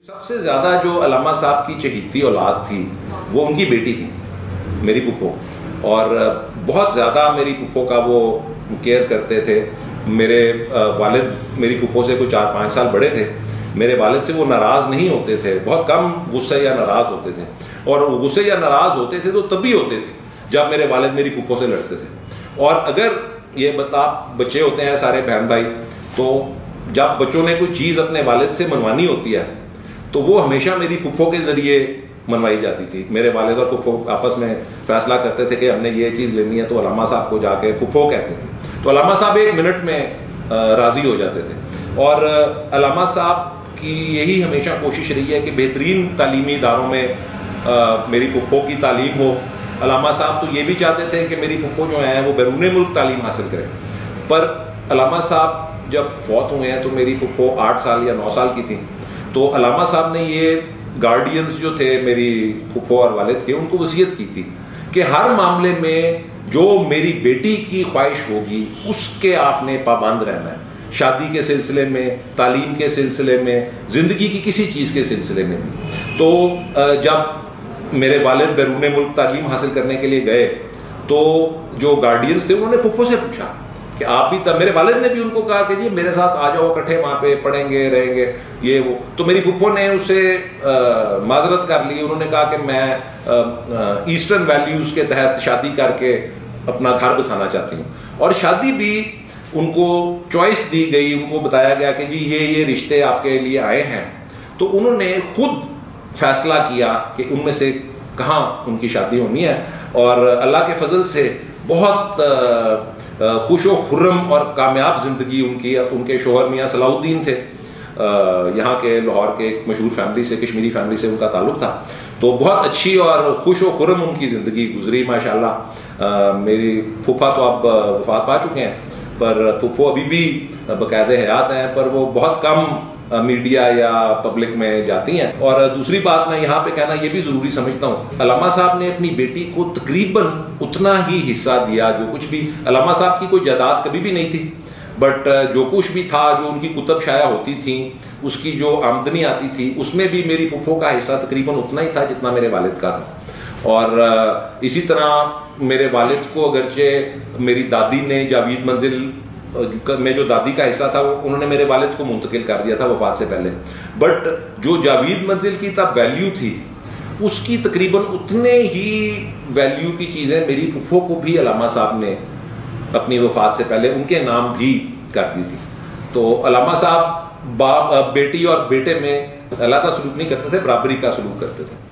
सबसे ज़्यादा जो अल्लामा साहब की चहेती औलाद थी वो उनकी बेटी थी, मेरी फुप्पो। और बहुत ज़्यादा मेरी फुप्पो का वो केयर करते थे। मेरे वालिद मेरी फुप्पो से कोई 4-5 साल बड़े थे। मेरे वालिद से वो नाराज़ नहीं होते थे, बहुत कम गुस्से या नाराज़ होते थे। और गुस्से या नाराज़ होते थे तो तभी होते थे जब मेरे वालिद मेरी फुप्पो से लड़ते थे। और अगर ये बच्चे होते हैं सारे बहन भाई, तो जब बच्चों ने कोई चीज़ अपने वालिद से मनवानी होती है तो वो हमेशा मेरी फुप्पो के ज़रिए मनवाई जाती थी। मेरे वालिद और फुप्पो आपस में फैसला करते थे कि हमने ये चीज़ लेनी है, तो अल्लामा साहब को जाके फुप्पो कहते थे, तो अल्लामा साहब 1 मिनट में राज़ी हो जाते थे। और अल्लामा साहब की यही हमेशा कोशिश रही है कि बेहतरीन तालीमी इदारों में मेरी फुप्पो की तालीम हो। अल्लामा साहब तो ये भी चाहते थे कि मेरी फुप्पो जो है वो बैरून मुल्क तालीम हासिल करें। पर अल्लामा साहब जब फौत हुए हैं तो मेरी फुप्पो 8 साल या 9 साल की थी। तो अल्लामा साहब ने ये गार्डियंस जो थे मेरी फुप्पो और वालिद के, उनको वसीयत की थी कि हर मामले में जो मेरी बेटी की ख्वाहिश होगी उसके आपने पाबंद रहना है। शादी के सिलसिले में, तालीम के सिलसिले में, ज़िंदगी की किसी चीज़ के सिलसिले में भी। तो जब मेरे वालिद बैरून मुल्क तालीम हासिल करने के लिए गए तो जो गार्डियंस थे उन्होंने फुप्पो से पूछा कि आप भी तब, मेरे वालिद ने भी उनको कहा कि जी मेरे साथ आ जाओ, इकट्ठे वहाँ पे पढ़ेंगे रहेंगे ये वो। तो मेरी फुप्पो ने उससे माजरत कर ली। उन्होंने कहा कि मैं ईस्टर्न वैल्यूज़ के तहत शादी करके अपना घर बसाना चाहती हूँ। और शादी भी उनको चॉइस दी गई, उनको बताया गया कि जी ये रिश्ते आपके लिए आए हैं। तो उन्होंने खुद फैसला किया कि उनमें से कहाँ उनकी शादी होनी है। और अल्लाह के फजल से बहुत खुश व खुर्रम और कामयाब ज़िंदगी उनके शोहर मियाँ सलाहुद्दीन थे, यहाँ के लाहौर के एक मशहूर फैमिली से, कश्मीरी फैमिली से उनका ताल्लुक़ था। तो बहुत अच्छी और खुश व खुर्रम उनकी ज़िंदगी गुजरी माशाल्लाह। मेरी फूफा तो अब वफात पा चुके हैं, पर फूफो अभी भी बाकायदे हयात हैं, पर वो बहुत कम मीडिया या पब्लिक में जाती हैं। और दूसरी बात मैं यहाँ पे कहना ये भी ज़रूरी समझता हूँ, अल्लामा साहब ने अपनी बेटी को तकरीबन उतना ही हिस्सा दिया जो कुछ भी। अल्लामा साहब की कोई जायदाद कभी भी नहीं थी, बट जो कुछ भी था, जो उनकी कुतब शाया होती थी, उसकी जो आमदनी आती थी, उसमें भी मेरी फुप्पो का हिस्सा तकरीबन उतना ही था जितना मेरे वालिद का था। और इसी तरह मेरे वालिद को अगरचे मेरी दादी ने जावेद मंजिल में जो दादी का हिस्सा था वो उन्होंने मेरे वालिद को मुंतकिल कर दिया था वफात से पहले, बट जो जावेद मंजिल की तब वैल्यू थी उसकी तकरीबन उतने ही वैल्यू की चीज़ें मेरी फुप्पो को भी अल्लामा साहब ने अपनी वफात से पहले उनके नाम भी कर दी थी। तो अल्लामा साहब बेटी और बेटे में अलग सलूक नहीं करते थे, बराबरी का सलूक करते थे।